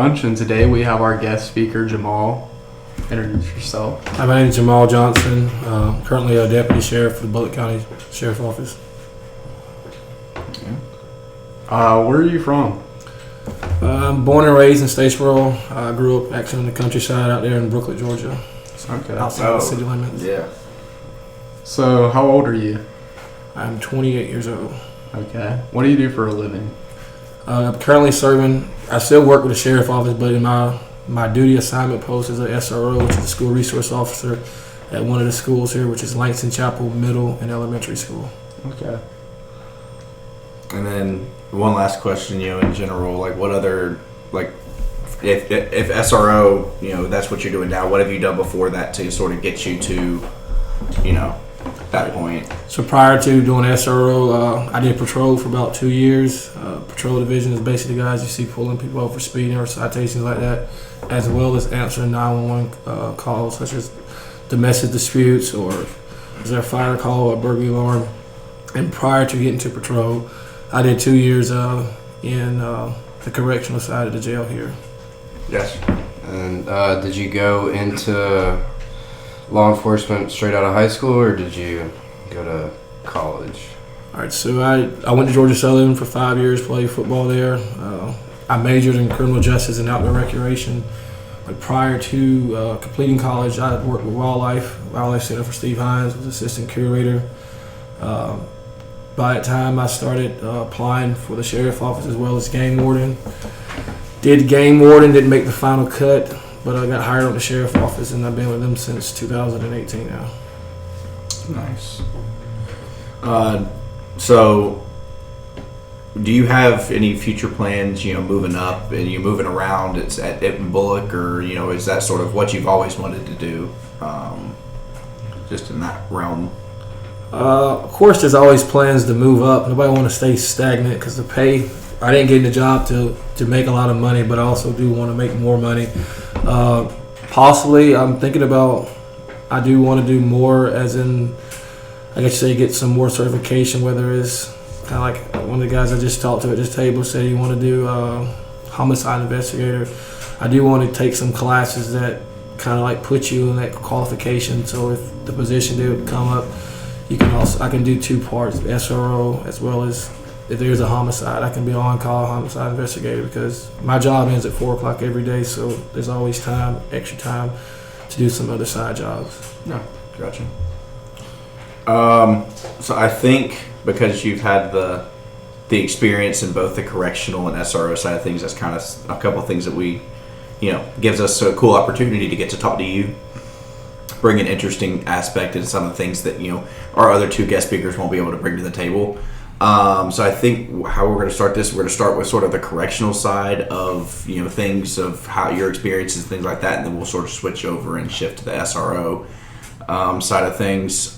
Bunch, and today we have our guest speaker, Jamal. Introduce yourself. Hi, my name is Jamal Johnson. Currently a deputy sheriff for the Bullitt County Sheriff's Office. Where are you from? I'm born and raised in Statesboro. I grew up actually in the countryside out there in Brooklet, Georgia. Okay. Outside the city limits. Yeah. So, how old are you? I'm 28 years old. Okay. What do you do for a living? I'm currently serving. I still work with the sheriff's office, but in my duty assignment post is an SRO, which is a school resource officer at one of the schools here, which is Langston Chapel Middle and Elementary School. Okay. And then one last question, in general, like what other, like if SRO, that's what you're doing now, what have you done before that to sort of get you to, that point? So prior to doing SRO, I did patrol for about 2 years. Patrol division is basically the guys you see pulling people over for speeding or citations like that, as well as answering 911 calls such as domestic disputes or is there a fire call or a burglary alarm. And prior to getting to patrol, I did 2 years in the correctional side of the jail here. Yes. And did you go into law enforcement straight out of high school, or did you go to college? All right, so I went to Georgia Southern for 5 years, played football there. I majored in criminal justice and outdoor recreation. But prior to completing college, I worked with Wildlife Center for Steve Hines, was assistant curator. By that time, I started applying for the sheriff's office as well as game warden. Did game warden, didn't make the final cut, but I got hired on the sheriff's office, and I've been with them since 2018 now. Nice. So, do you have any future plans, moving up and you moving around at Bullock, or, is that sort of what you've always wanted to do, just in that realm? Of course, there's always plans to move up. Nobody want to stay stagnant because the pay, I didn't get in the job to make a lot of money, but I also do want to make more money. Possibly, I'm thinking about, I do want to do more as in, I guess you say, get some more certification, whether it's kind of like one of the guys I just talked to at this table said you want to do homicide investigator. I do want to take some classes that kind of like put you in that qualification, so if the position did come up, I can do two parts, SRO as well as if there's a homicide, I can be on-call homicide investigator because my job ends at 4 o'clock every day, so there's always extra time to do some other side jobs. No, gotcha. So I think because you've had the experience in both the correctional and SRO side of things, that's kind of a couple of things that we, gives us a cool opportunity to get to talk to you, bring an interesting aspect into some of the things that, our other two guest speakers won't be able to bring to the table. So I think how we're going to start this, we're going to start with sort of the correctional side of, things of how your experiences, things like that, and then we'll sort of switch over and shift to the SRO side of things.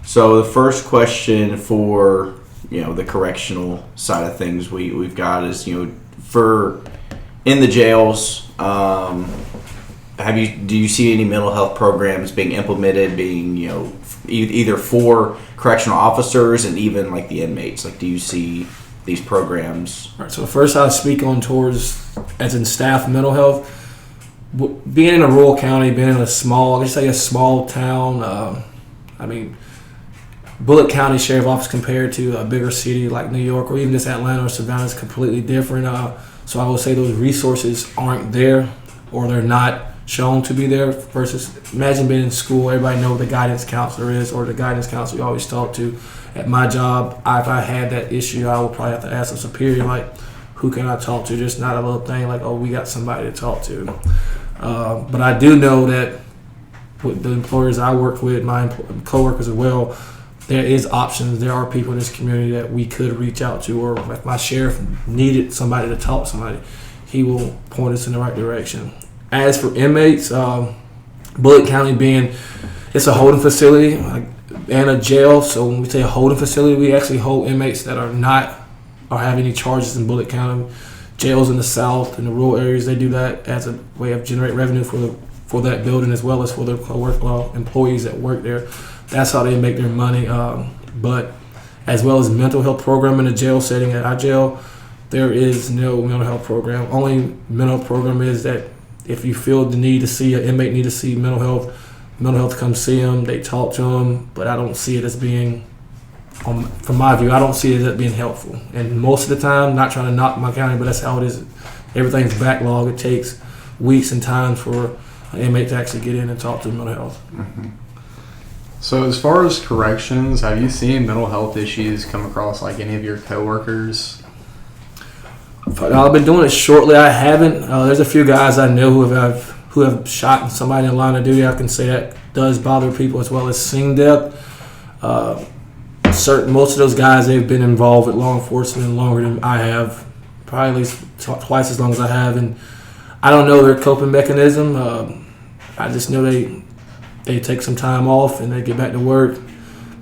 So the first question for, the correctional side of things we've got is, for in the jails, do you see any mental health programs being implemented, being, either for correctional officers and even like the inmates? Like, do you see these programs? All right, so first I'll speak on towards, as in staff mental health. Being in a rural county, being in a small town, Bullitt County Sheriff's Office compared to a bigger city like New York or even just Atlanta or Savannah is completely different. So I will say those resources aren't there, or they're not shown to be there, versus imagine being in school, everybody know what the guidance counselor is, or the guidance counselor you always talk to. At my job, if I had that issue, I would probably have to ask a superior, like, who can I talk to? Just not a little thing like, oh, we got somebody to talk to. But I do know that with the employers I work with, my coworkers as well, there is options. There are people in this community that we could reach out to, or if my sheriff needed somebody to talk to somebody, he will point us in the right direction. As for inmates, Bullitt County it's a holding facility and a jail. So when we say a holding facility, we actually hold inmates that are not or have any charges in Bullitt County. Jails in the South, in the rural areas, they do that as a way of generating revenue for that building as well as for their employees that work there. That's how they make their money. But as well as mental health program in the jail setting at our jail, there is no mental health program. Only mental health program is that if you feel the need to see an inmate need to see mental health come see them. They talk to them, but I don't see it as being, from my view, I don't see it as being helpful. And most of the time, not trying to knock my county, but that's how it is. Everything's backlogged. It takes weeks and time for an inmate to actually get in and talk to mental health. Mm-hmm. So as far as corrections, have you seen mental health issues come across like any of your coworkers? I've been doing it shortly. I haven't. There's a few guys I know who have shot somebody in line of duty. I can say that does bother people, as well as seeing death. Most of those guys, they've been involved with law enforcement longer than I have, probably at least twice as long as I have, and I don't know their coping mechanism. I just know they take some time off and they get back to work.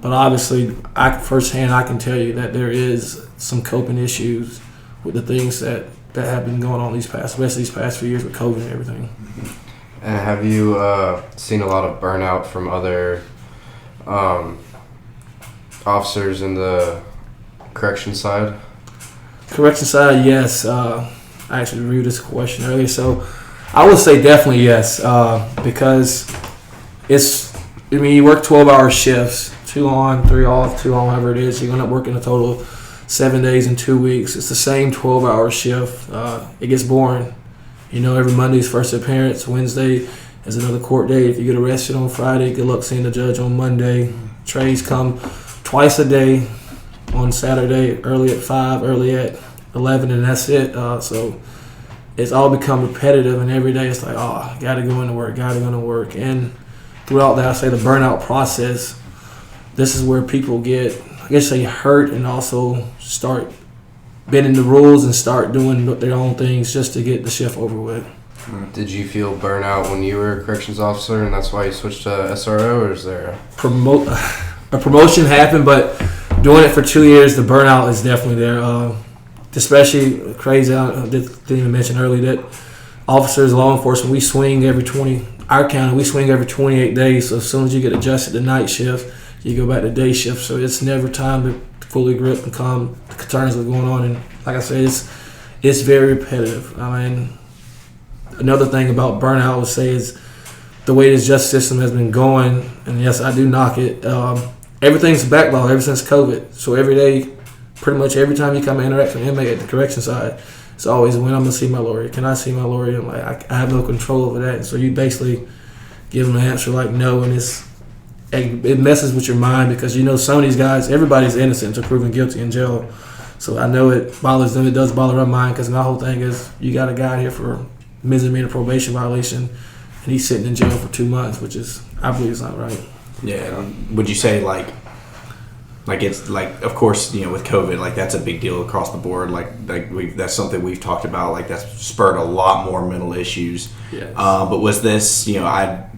But obviously, firsthand, I can tell you that there is some coping issues with the things that have been going on especially these past few years with COVID and everything. And have you seen a lot of burnout from other officers in the correction side? Correction side, yes. I actually reviewed this question earlier, so I would say definitely yes, because you work 12-hour shifts, 2 on, 3 off, 2 on, however it is. You're going to end up working a total of 7 days in 2 weeks. It's the same 12-hour shift. It gets boring. Every Monday's first appearance. Wednesday is another court date. If you get arrested on Friday, good luck seeing the judge on Monday. Trays come twice a day, on Saturday, early at 5, early at 11, and that's it. So it's all become repetitive, and every day it's like, got to go into work. And throughout that, I say the burnout process, this is where people get, I guess, they hurt and also start bending the rules and start doing their own things just to get the shift over with. Did you feel burnout when you were a corrections officer and that's why you switched to SRO, or is there a promotion happened, but doing it for 2 years, the burnout is definitely there. Especially crazy, I didn't even mention earlier that officers, law enforcement, we swing every 28 days. So as soon as you get adjusted to night shift, you go back to day shift. So it's never time to fully grip and calm the concerns that are going on. And like I said, it's very repetitive. I mean, another thing about burnout I would say is the way this justice system has been going, and yes, I do knock it, everything's backlogged ever since COVID. So every day, pretty much every time you come and interact with an inmate at the correction side, it's always, when I'm going to see my lawyer. Can I see my lawyer? I'm like, I have no control over that. And so you basically give them an answer like no, and it messes with your mind because some of these guys, everybody's innocent until proven guilty in jail. So I know it bothers them. It does bother our mind because my whole thing is you got a guy here for misdemeanor probation violation, and he's sitting in jail for 2 months, which is, I believe, is not right. Yeah. Would you say like it's like, of course, with COVID, like that's a big deal across the board. That's something we've talked about. Like that's spurred a lot more mental issues. Yes. But was this, were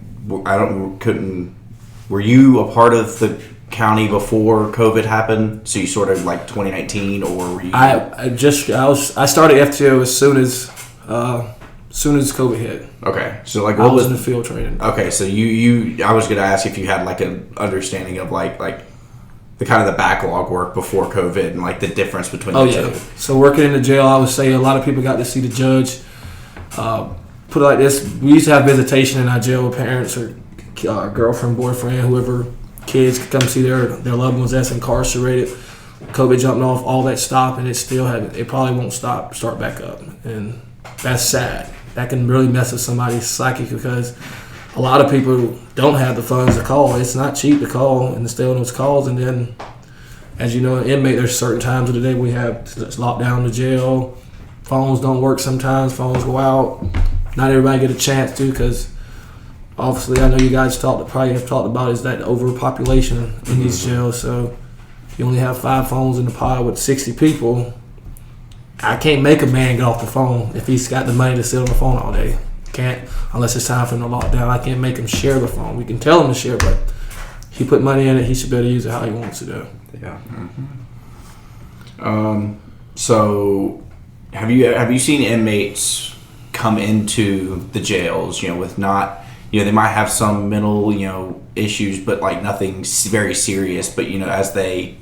you a part of the county before COVID happened? So you sort of like 2019, or were you? I started FTO as soon as COVID hit. Okay, so like I was in the field training. Okay, so I was gonna ask if you had like an understanding of like the kind of the backlog work before COVID and like the difference between the two. So working in the jail, I would say a lot of people got to see the judge. Put it like this: we used to have visitation in our jail with parents or girlfriend, boyfriend, whoever, kids could come see their loved ones that's incarcerated. COVID jumping off, all that stopped, and it probably won't start back up, and that's sad. That can really mess with somebody's psyche because a lot of people don't have the funds to call. It's not cheap to call and to stay on those calls. And then, as you know, an inmate, there's certain times of the day we have to lock down the jail. Phones don't work sometimes. Phones go out. Not everybody get a chance to because obviously I know you guys probably have talked about is that overpopulation in these jails. So if you only have 5 phones in the pod with 60 people, I can't make a man get off the phone if he's got the money to sit on the phone all day. Can't, unless it's time for him to lock down. I can't make him share the phone. We can tell him to share, but he put money in it. He should be able to use it how he wants to do. Yeah. Mm-hmm. So, have you seen inmates come into the jails? With not, they might have some mental, issues, but like nothing very serious. But as they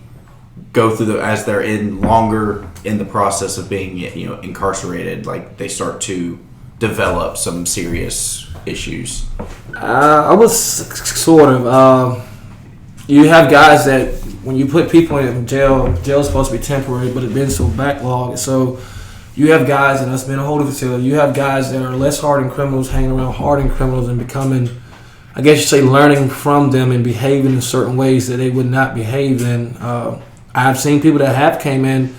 go through as they're longer in the process of being incarcerated, like they start to develop some serious issues? I was sort of. You have guys that when you put people in jail's supposed to be temporary, but it's been so backlogged. So you have guys, and that's been a holding facility. You have guys that are less hardened criminals hanging around hardened criminals and becoming, I guess you say, learning from them and behaving in certain ways that they would not behave in. I've seen people that have came in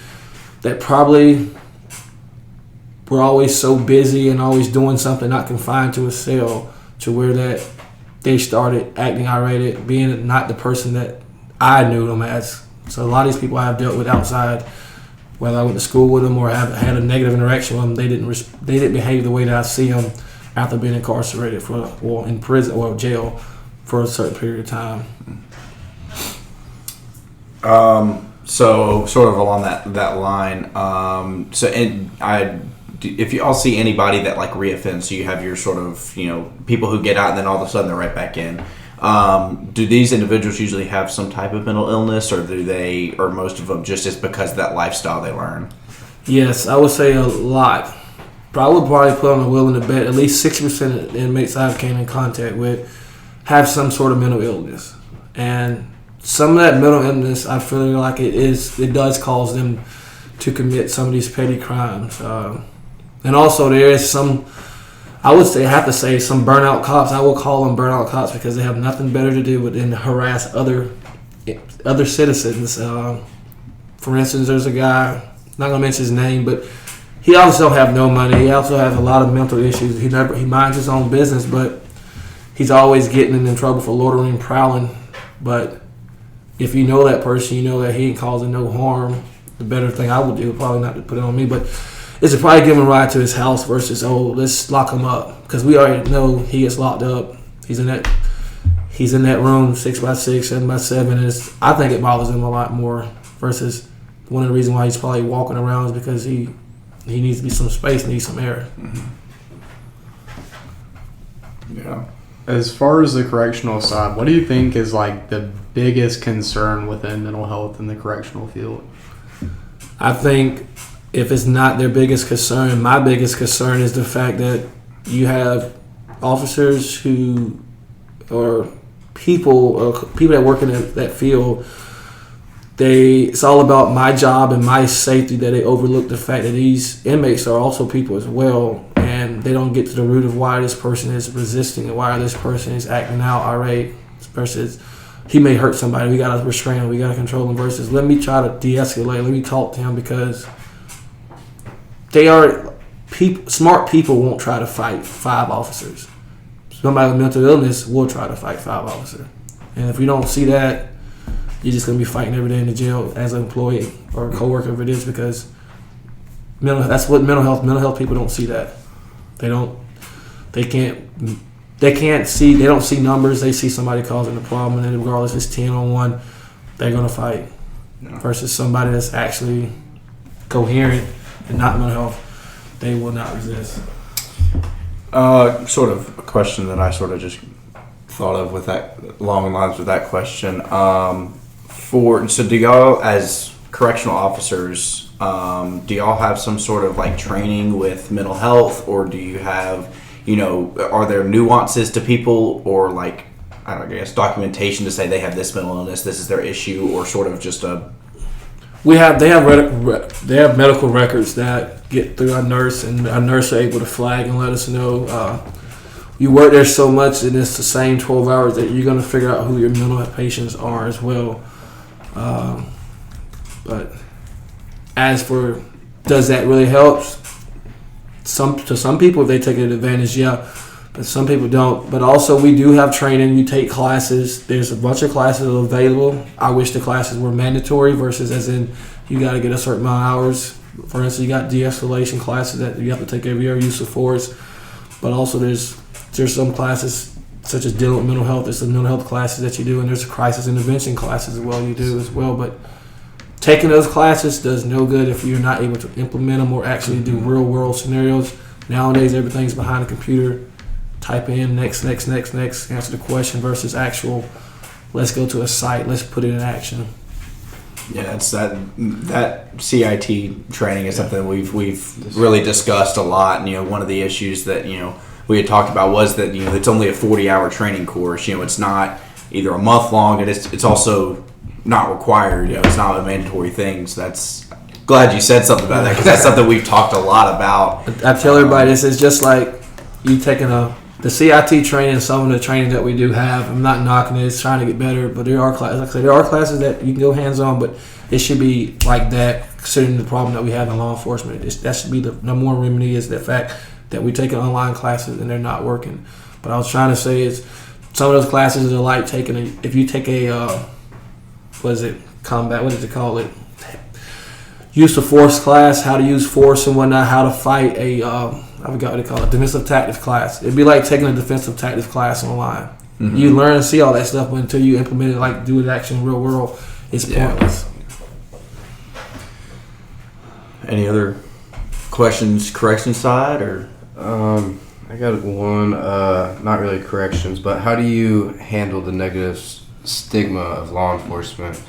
that probably were always so busy and always doing something, not confined to a cell, to where that they started acting irate, being not the person that I knew them as. So a lot of these people I have dealt with outside, whether I went to school with them or have had a negative interaction with them, they didn't behave the way that I see them after being incarcerated or in prison or jail for a certain period of time. So sort of along that line. If you all see anybody that like reoffends, so you have your sort of people who get out and then all of a sudden they're right back in. Do these individuals usually have some type of mental illness, or or most of them just is because of that lifestyle they learn? Yes, I would say a lot. But I would probably put on the will and the bet at least 60% of the inmates I've came in contact with have some sort of mental illness, and some of that mental illness I feel like it does cause them to commit some of these petty crimes. And also there is some, I have to say some burnout cops. I will call them burnout cops because they have nothing better to do than to harass other citizens. For instance, there's a guy, not going to mention his name, but he also have no money. He also has a lot of mental issues. He minds his own business, but he's always getting in trouble for loitering and prowling. But if you know that person, you know that he ain't causing no harm. The better thing I would do, probably not to put it on me, but is to probably give him a ride to his house versus, let's lock him up. Because we already know he gets locked up. He's in that room 6x6, 7x7. I think it bothers him a lot more versus one of the reasons why he's probably walking around is because he needs to be some space, needs some air. Mm-hmm. Yeah. As far as the correctional side, what do you think is like the biggest concern within mental health in the correctional field? I think if it's not their biggest concern, my biggest concern is the fact that you have officers or people that work in that field. It's all about my job and my safety, that they overlook the fact that these inmates are also people as well, and they don't get to the root of why this person is resisting and why this person is acting out irate. Versus he may hurt somebody, we gotta restrain him, we gotta control him. Versus let me try to de-escalate, let me talk to him, because smart people won't try to fight 5 officers. Somebody with mental illness will try to fight 5 officers, and if you don't see that, you're just gonna be fighting every day in the jail as an employee or a coworker if it is, because that's what mental health people don't see that. They don't see numbers. They see somebody causing a problem, and then regardless if it's 10-on-1, they're gonna fight. No. Versus somebody that's actually coherent and not mental health, they will not resist. Sort of a question that I sort of just thought of with that, along the lines with that question. So do y'all, as correctional officers, do y'all have some sort of like training with mental health, or do you have, are there nuances to people, or like, I don't know, I guess documentation to say they have this mental illness, this is their issue, or sort of just a... They have medical records that get through our nurse, and our nurse are able to flag and let us know. You work there so much, and it's the same 12 hours that you're going to figure out who your mental health patients are as well. But as for, does that really help? To some people, if they take advantage, yeah. But some people don't. But also, we do have training. You take classes. There's a bunch of classes available. I wish the classes were mandatory versus as in you got to get a certain amount of hours. For instance, you got de-escalation classes that you have to take every year, use of force. But also there's some classes such as dealing with mental health. There's some mental health classes that you do, and there's crisis intervention classes as well you do as well. But taking those classes does no good if you're not able to implement them or actually do real world scenarios. Nowadays, everything's behind a computer. Type in next, answer the question versus actual, let's go to a site, let's put it in action. Yeah, it's that CIT training is something we've really discussed a lot. And, one of the issues that we had talked about was that it's only a 40-hour training course. It's not either a month long, and it's also not required. It's not a mandatory thing. So that's glad you said something about that, because that's something we've talked a lot about. I tell everybody this is just like you taking the CIT training. Some of the training that we do have, I'm not knocking it. It's trying to get better, but there are classes. Like I said, there are classes that you can go hands on, but it should be like that. Considering the problem that we have in law enforcement, that should be the number one remedy, is the fact that we're taking online classes and they're not working. But I was trying to say is some of those classes are like if you take a combat, what does it call it? Use of force class, how to use force and whatnot, how to fight I forgot what they call it, defensive tactics class. It'd be like taking a defensive tactics class online. Mm-hmm. You learn and see all that stuff, but until you implement it, like do it actually in the real world, it's pointless. Any other questions, correction side, or? I got one, not really corrections, but how do you handle the negative stigma of law enforcement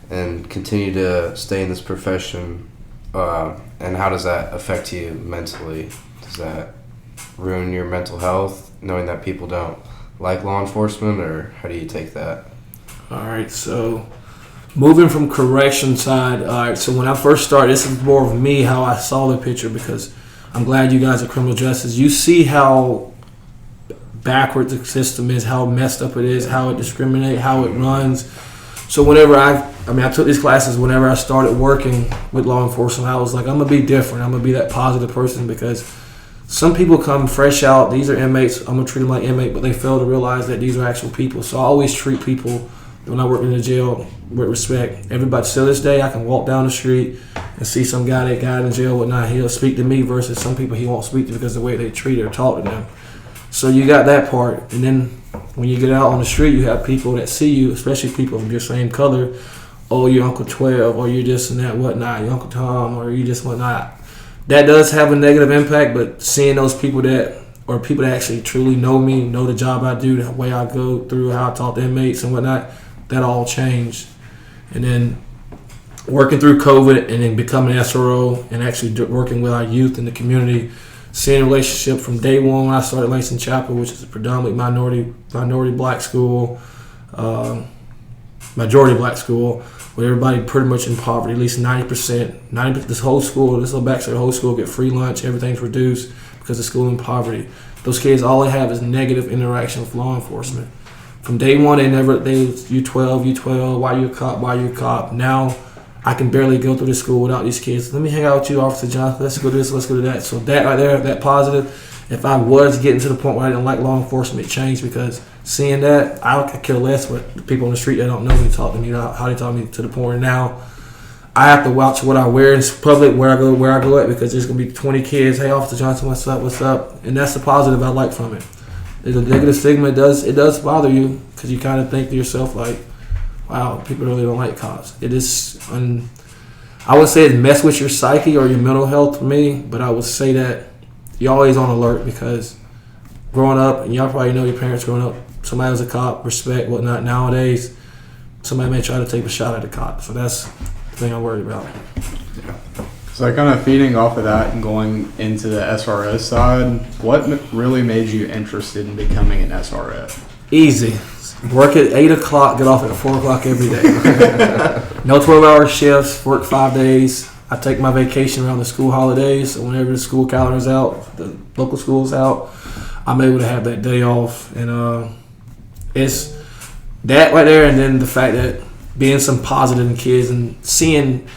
and continue to stay in this profession? And how does that affect you mentally? Does that ruin your mental health, knowing that people don't like law enforcement, or how do you take that? All right, so moving from correction side, all right, so when I first started, this is more of me, how I saw the picture, because I'm glad you guys are criminal justice. You see how backwards the system is, how messed up it is, how it discriminates, how it runs. So whenever I took these classes whenever I started working with law enforcement, I was like, I'm going to be different. I'm going to be that positive person, because some people come fresh out. These are inmates. I'm going to treat them like inmate, but they fail to realize that these are actual people. So I always treat people, when I work in the jail, with respect. Everybody, still this day, I can walk down the street and see some guy that got in jail, whatnot. He'll speak to me versus some people he won't speak to because of the way they treat or talk to them. So you got that part. And then when you get out on the street, you have people that see you, especially people of your same color. Oh, you're Uncle 12, or you're this and that, whatnot. You're Uncle Tom, or you just whatnot. That does have a negative impact, but seeing those people that actually truly know me, know the job I do, the way I go through, how I talk to inmates and whatnot, that all changed. And then working through COVID and then becoming an SRO and actually working with our youth in the community, seeing a relationship from day one when I started Langston Chapel, which is a predominantly minority black school, majority black school, where everybody pretty much in poverty, at least 90%. This whole school, this little backside, the whole school get free lunch, everything's reduced because the school in poverty. Those kids, all they have is negative interaction with law enforcement. From day one, you 12, why you a cop? Now, I can barely go through the school without these kids. Let me hang out with you, Officer Johnson. Let's go to this, let's go to that. So that right there, that positive, if I was getting to the point where I didn't like law enforcement, it changed, because seeing that, I could care less what the people on the street that don't know me talk to me, how they talk to me, to the point where now I have to watch what I wear in public, where I go at, because there's going to be 20 kids, hey, Officer Johnson, what's up? And that's the positive I like from it. The negative stigma, it does bother you, because you kind of think to yourself like, wow, people really don't like cops. It is, I would say it mess with your psyche or your mental health for me, but I would say that you're always on alert, because growing up, and y'all probably know your parents growing up, somebody was a cop, respect, whatnot. Nowadays, somebody may try to take a shot at a cop. So that's the thing I'm worried about. Yeah. So kind of feeding off of that and going into the SRS side, what really made you interested in becoming an SRS? Easy. Work at 8 o'clock, get off at 4 o'clock every day. No 12-hour shifts, work 5 days. I take my vacation around the school holidays, so whenever the school calendar's out, the local school's out, I'm able to have that day off. And it's that right there, and then the fact that being some positive in kids and seeing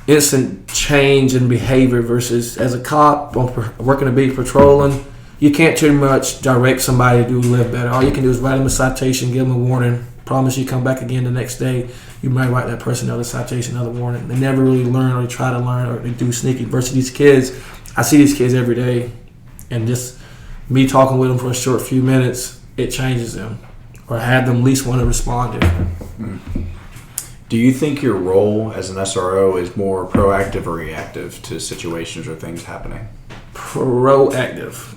instant change in behavior versus as a cop working a beat patrolling, you can't too much direct somebody to live better. All you can do is write them a citation, give them a warning, promise you come back again the next day. You might write that person another citation, another warning. They never really learn, or they try to learn, or they do sneaky. Versus these kids, I see these kids every day, and just me talking with them for a short few minutes, it changes them, or have them at least want to respond different. Do you think your role as an SRO is more proactive or reactive to situations or things happening? Proactive,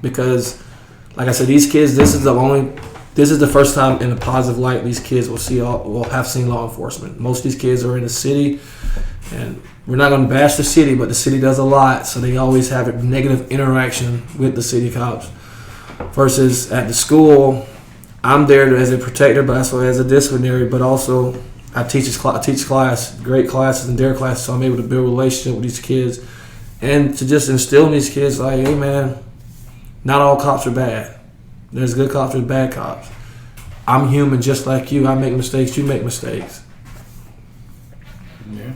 because like I said, these kids, this is the only this is the first time in a positive light these kids will have seen law enforcement. Most of these kids are in the city, and we're not going to bash the city, but the city does a lot, so they always have a negative interaction with the city cops. Versus at the school, I'm there as a protector, but also as a disciplinary, but also I teach class, great classes in their class, so I'm able to build a relationship with these kids and to just instill in these kids like, hey man, not all cops are bad. There's good cops, there's bad cops. I'm human just like you. I make mistakes, you make mistakes. Yeah.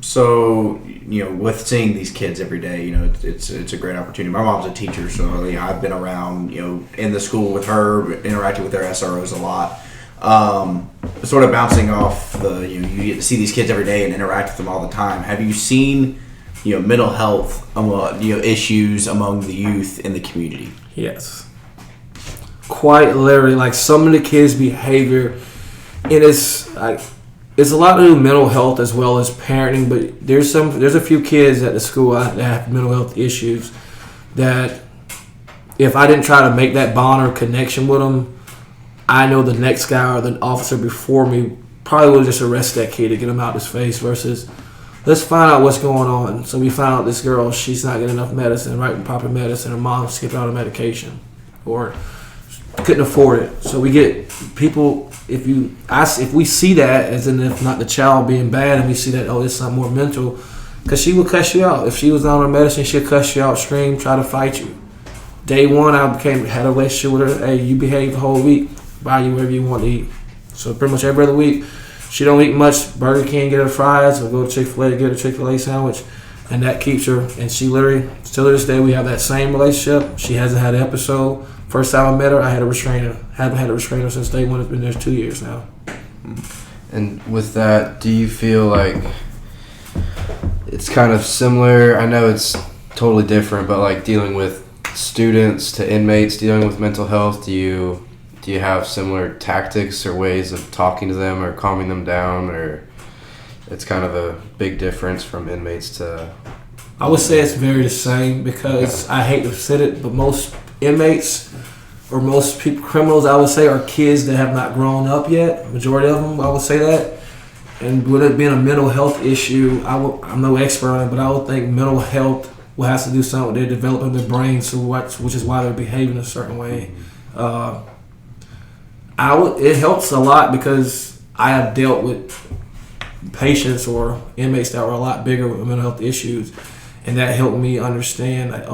So, with seeing these kids every day, it's a great opportunity. My mom's a teacher, so I've been around, in the school with her, interacting with their SROs a lot. Sort of bouncing off you get to see these kids every day and interact with them all the time. Have you seen, mental health, issues among the youth in the community? Yes. Quite literally, like some of the kids' behavior, it's a lot to do with mental health as well as parenting, but there's a few kids at the school that have mental health issues that if I didn't try to make that bond or connection with them, I know the next guy or the officer before me probably would just arrest that kid to get him out of his face versus let's find out what's going on. So we found out this girl, she's not getting enough medicine, right? Proper medicine. Her mom skipped out of medication or couldn't afford it. So we get people, if we see that, as in if not the child being bad, and we see that, it's something more mental, because she would cuss you out. If she was on her medicine, she'd cuss you out, scream, try to fight you. Day one, had a relationship with her. Hey, you behave the whole week, buy you whatever you want to eat. So pretty much every other week, she don't eat much. Burger King, get her fries, or go to Chick-fil-A, get her Chick-fil-A sandwich, and that keeps her. And she literally, still to this day, we have that same relationship. She hasn't had an episode. First time I met her, I had a restrainer. Haven't had a restrainer since day one. It's been there 2 years now. And with that, do you feel like it's kind of similar? I know it's totally different, but like dealing with students to inmates, dealing with mental health, do you have similar tactics or ways of talking to them or calming them down, or it's kind of a big difference from inmates to... I would say it's very the same because I hate to say it, but most inmates or most people, criminals, I would say, are kids that have not grown up yet. Majority of them, I would say that. And with it being a mental health issue, I'm no expert on it, but I would think mental health will have to do something with their developing their brain, which is why they're behaving a certain way. It helps a lot because I have dealt with patients or inmates that were a lot bigger with mental health issues, and that helped me understand that,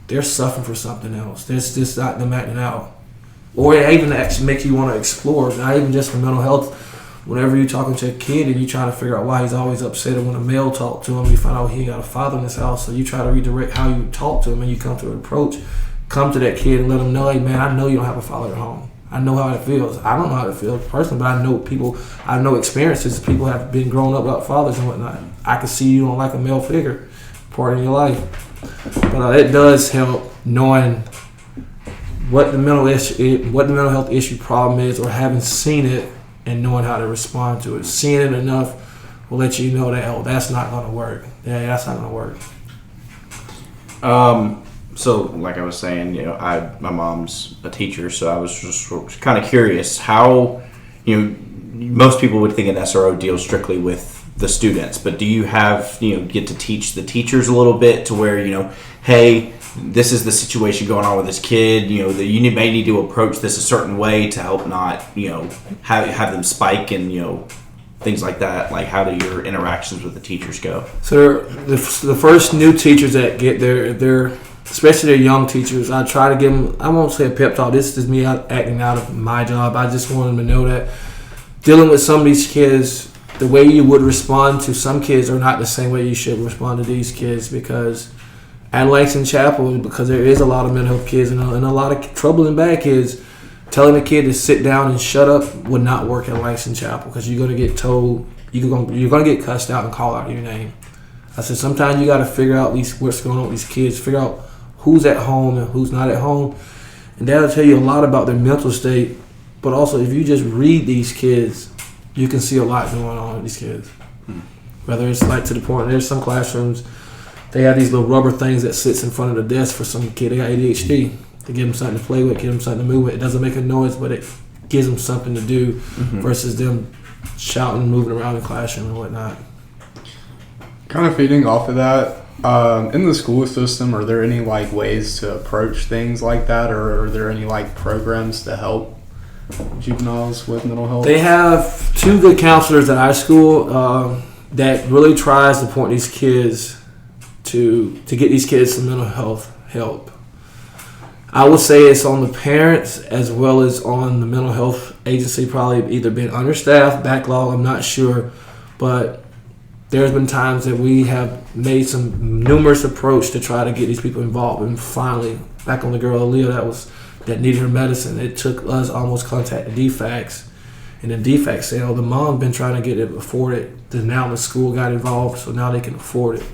they're suffering for something else. There's just not them acting out. Or it even actually makes you want to explore, not even just for mental health. Whenever you're talking to a kid and you're trying to figure out why he's always upset, or when a male talk to him, you find out he ain't got a father in his house, so you try to redirect how you talk to him, and you come to an approach, come to that kid and let him know, hey man, I know you don't have a father at home. I know how it feels. I don't know how it feels personally, but I know experiences. People have been grown up without fathers and whatnot. I can see you don't like a male figure part in your life. But it does help knowing what the mental health issue problem is, or having seen it and knowing how to respond to it. Seeing it enough will let you know that that's not going to work. Yeah, that's not going to work. So, like I was saying, my mom's a teacher, so I was just kind of curious how, most people would think an SRO deals strictly with the students, but do you have, get to teach the teachers a little bit to where, hey, this is the situation going on with this kid, that you may need to approach this a certain way to help not, have them spike and, things like that. Like, how do your interactions with the teachers go? So the first new teachers that get there, especially their young teachers, I try to give them, I won't say a pep talk, this is me acting out of my job. I just want them to know that dealing with some of these kids, the way you would respond to some kids are not the same way you should respond to these kids, because at Langston Chapel, because there is a lot of mental health kids and a lot of trouble and bad kids, telling a kid to sit down and shut up would not work at Langston Chapel, because you're going to get told, you're going to get cussed out and called out your name. I said sometimes you got to figure out what's going on with these kids, figure out who's at home and who's not at home, and that'll tell you a lot about their mental state. But also, if you just read these kids, you can see a lot going on with these kids. Whether it's like to the point, there's some classrooms they have these little rubber things that sits in front of the desk for some kid. They got ADHD. They give them something to play with, give them something to move with. It doesn't make a noise, but it gives them something to do versus them shouting, moving around in the classroom and whatnot. Kind of feeding off of that, in the school system, are there any like ways to approach things like that, or are there any like programs to help juveniles with mental health? They have 2 good counselors at our school that really tries to point these kids to get these kids some mental health help. I would say it's on the parents as well as on the mental health agency, probably either been understaffed, backlog, I'm not sure. But there's been times that we have made some numerous approach to try to get these people involved. And finally, back on the girl Aaliyah that needed her medicine, it took us almost contacting DFACS. And then DFACS said, the mom been trying to get it afford it. Then now the school got involved, so now they can afford it.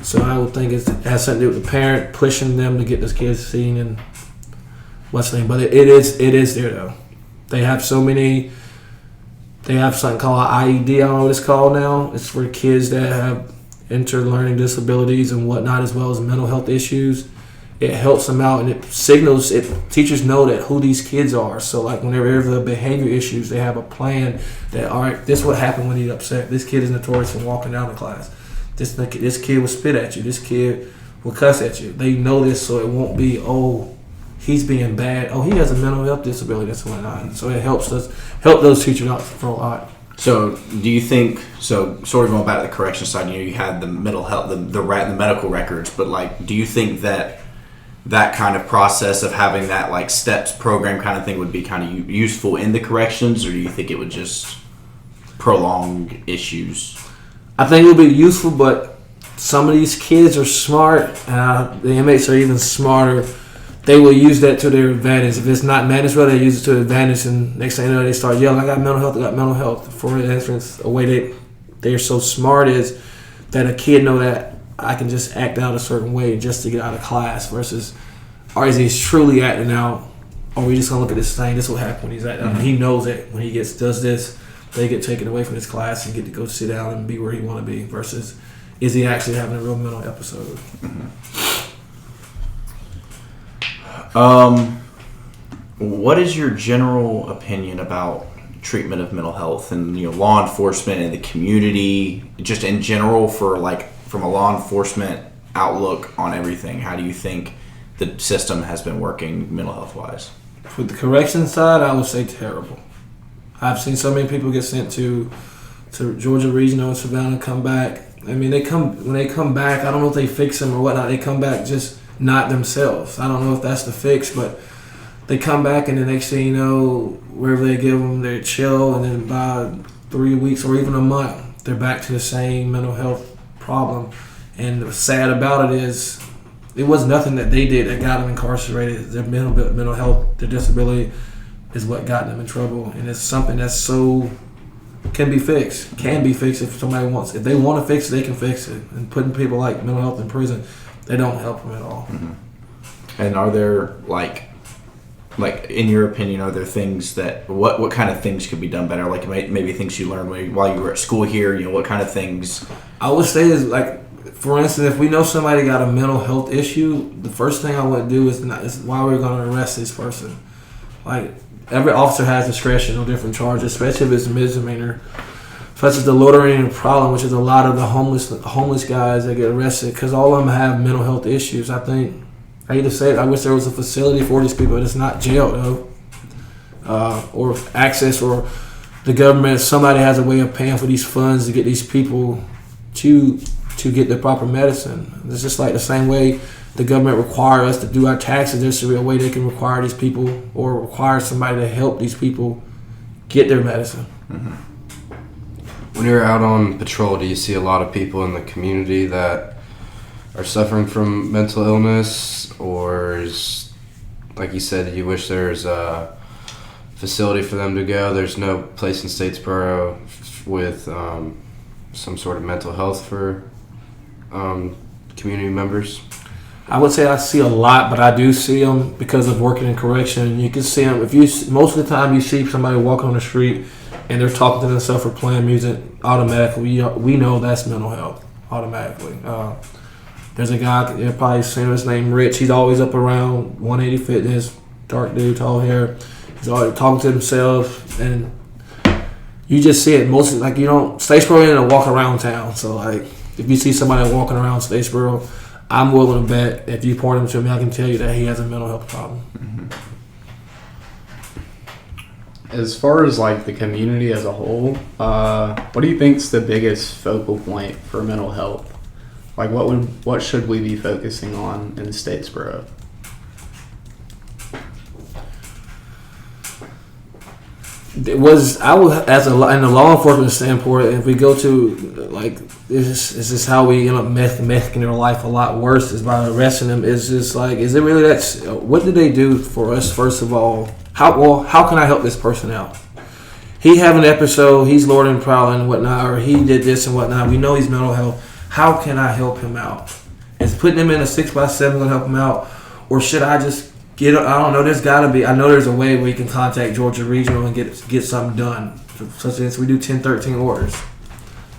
So I would think it has something to do with the parent pushing them to get those kids seen and what's the name. But it is there though. They have something called IED, I don't know what it's called now. It's for kids that have learning disabilities and whatnot, as well as mental health issues. It helps them out and it signals teachers know that who these kids are. So like whenever the behavior issues, they have a plan that, all right, this is what happened when he's upset. This kid is notorious for walking down the class. This kid will spit at you. This kid will cuss at you. They know this, so it won't be, he's being bad. He has a mental health disability. That's whatnot. So it help those teachers out for a lot. So do you think, sort of going back to the correction side, you had the mental health, the medical records, but like, do you think that kind of process of having that like steps program kind of thing would be kind of useful in the corrections, or do you think it would just prolong issues? I think it would be useful, but some of these kids are smart. The inmates are even smarter. They will use that to their advantage. If it's not managed well, they use it to their advantage, and next thing you know, they start yelling, I got mental health. For instance, a way they're so smart is that a kid know that I can just act out a certain way just to get out of class versus, or is he truly acting out, or we just going to look at this thing, this will happen when he's acting out. He knows that when he does this, they get taken away from his class and get to go sit down and be where he want to be versus is he actually having a real mental episode. What is your general opinion about treatment of mental health and law enforcement and the community, just in general, for like from a law enforcement outlook on everything? How do you think the system has been working mental health wise? With the correction side, I would say terrible. I've seen so many people get sent to Georgia Regional and Savannah, come back. I mean, when they come back, I don't know if they fix them or whatnot. They come back just not themselves. I don't know if that's the fix, but they come back and the next thing you know, wherever they give them, they chill, and then by 3 weeks or even a month, they're back to the same mental health problem. And the sad about it is, it was nothing that they did that got them incarcerated. Their mental health, their disability is what got them in trouble, and it's something that's can be fixed if somebody wants. If they want to fix it, they can fix it. And putting people like mental health in prison, they don't help them at all. Mm-hmm. And are there like in your opinion, are there things that what kind of things could be done better? Like maybe things you learned while you were at school here. What kind of things? I would say is like, for instance, if we know somebody got a mental health issue, the first thing I would do is why we're going to arrest this person. Like, every officer has discretion on different charges, especially if it's a misdemeanor, such as the loitering problem, which is a lot of the homeless guys that get arrested, because all of them have mental health issues. I hate to say it, I wish there was a facility for these people, but it's not jail though, or access, or the government. Somebody has a way of paying for these funds to get these people to get the proper medicine. It's just like the same way the government require us to do our taxes. There should be a way they can require these people, or require somebody to help these people get their medicine. Mm-hmm. When you're out on patrol, do you see a lot of people in the community that are suffering from mental illness, or is, like you said, you wish there's a facility for them to go? There's no place in Statesboro with some sort of mental health for community members? I would say I see a lot, but I do see them because of working in correction. You can see them most of the time you see somebody walking on the street and they're talking to themselves or playing music. Automatically, we know that's mental health. Automatically, There's a guy, you're probably seen his name, Rich. He's always up around 180 Fitness, dark dude, tall hair. He's always talking to himself, and you just see it mostly. Like, you don't, Statesboro ain't a walk around town. So, like, if you see somebody walking around Statesboro, I'm willing to bet if you point him to me, I can tell you that he has a mental health problem. As far as like the community as a whole, what do you think's the biggest focal point for mental health? Like, what should we be focusing on in Statesboro? It was in the law enforcement standpoint. If we go to like this is how we end up making their life a lot worse is by arresting them. It's just like, is it really that? What did they do for us? First of all, how can I help this person out? He have an episode. He's lording and prowling and whatnot, or he did this and whatnot. We know he's mental health. How can I help him out? Is putting him in a 6x7 gonna help him out, or should I just I don't know. There's got to be. I know there's a way where you can contact Georgia Regional and get something done. Such as we do 1013 orders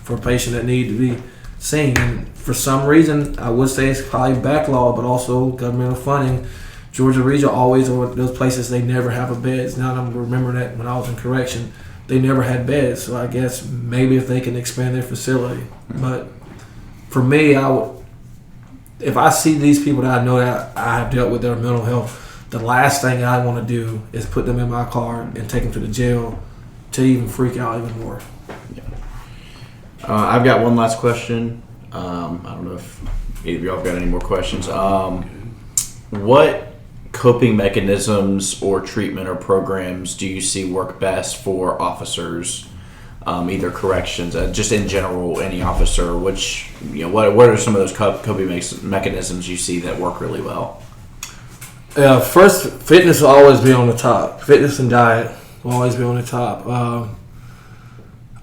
for a patient that need to be seen. And for some reason, I would say it's probably backlog, but also governmental funding. Georgia Regional always, or those places, they never have a beds. Now I'm remembering that when I was in correction, they never had beds. So I guess maybe if they can expand their facility. But for me, if I see these people that I know that I have dealt with their mental health, the last thing I want to do is put them in my car and take them to the jail to even freak out even more. I've got one last question. I don't know if either of y'all have got any more questions. What coping mechanisms or treatment or programs do you see work best for officers, either corrections, just in general, any officer? What are some of those coping mechanisms you see that work really well? First, fitness will always be on the top. Fitness and diet will always be on the top.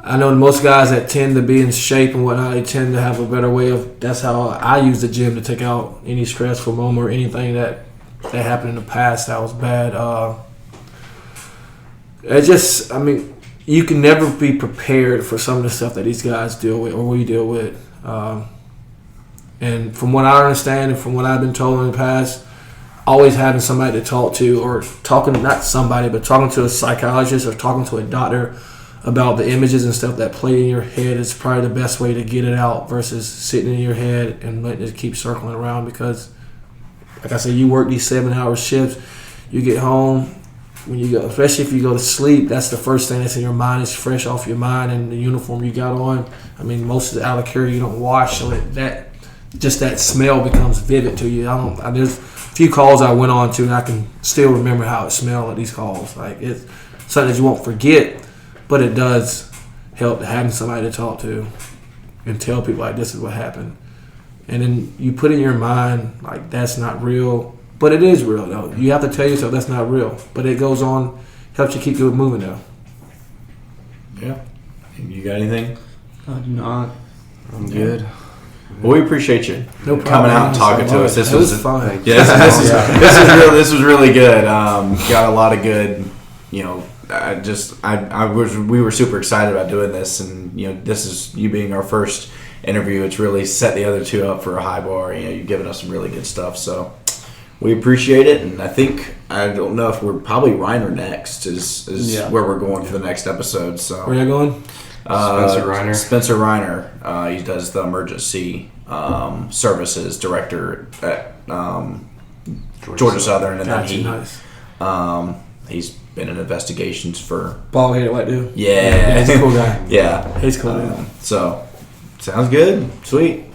I know most guys that tend to be in shape and whatnot, they tend to have a better way of. That's how I use the gym to take out any stressful moment or anything that happened in the past that was bad. You can never be prepared for some of the stuff that these guys deal with or we deal with. And from what I understand and from what I've been told in the past, always having somebody to talk to, or talking to a psychologist or talking to a doctor about the images and stuff that play in your head is probably the best way to get it out versus sitting in your head and letting it keep circling around. Because, like I said, you work these 7-hour shifts, you get home, when you go, especially if you go to sleep, that's the first thing that's in your mind is fresh off your mind and the uniform you got on. I mean, most of the out of carry you don't wash, so that smell becomes vivid to you. There's a few calls I went on to and I can still remember how it smelled at these calls. Like, it's something that you won't forget, but it does help having somebody to talk to and tell people, like, this is what happened. And then you put in your mind, like, that's not real, but it is real, though. You have to tell yourself that's not real, but it goes on, helps you keep it moving, though. Yeah. You got anything? I do not. I'm good. Well, we appreciate you coming out and talking to us. This was fun. Yeah, this was really good. Got a lot of good, we were super excited about doing this, and this is you being our first interview. It's really set the other two up for a high bar. You've given us some really good stuff, so we appreciate it. And I don't know if we're probably Reiner next is where we're going for the next episode. So where you going? Spencer Reiner. He does the emergency services director at Georgia Southern, and then he's been in investigations for bald-headed white dude. Yeah, he's a cool guy. Yeah, He's cool. So sounds good. Sweet.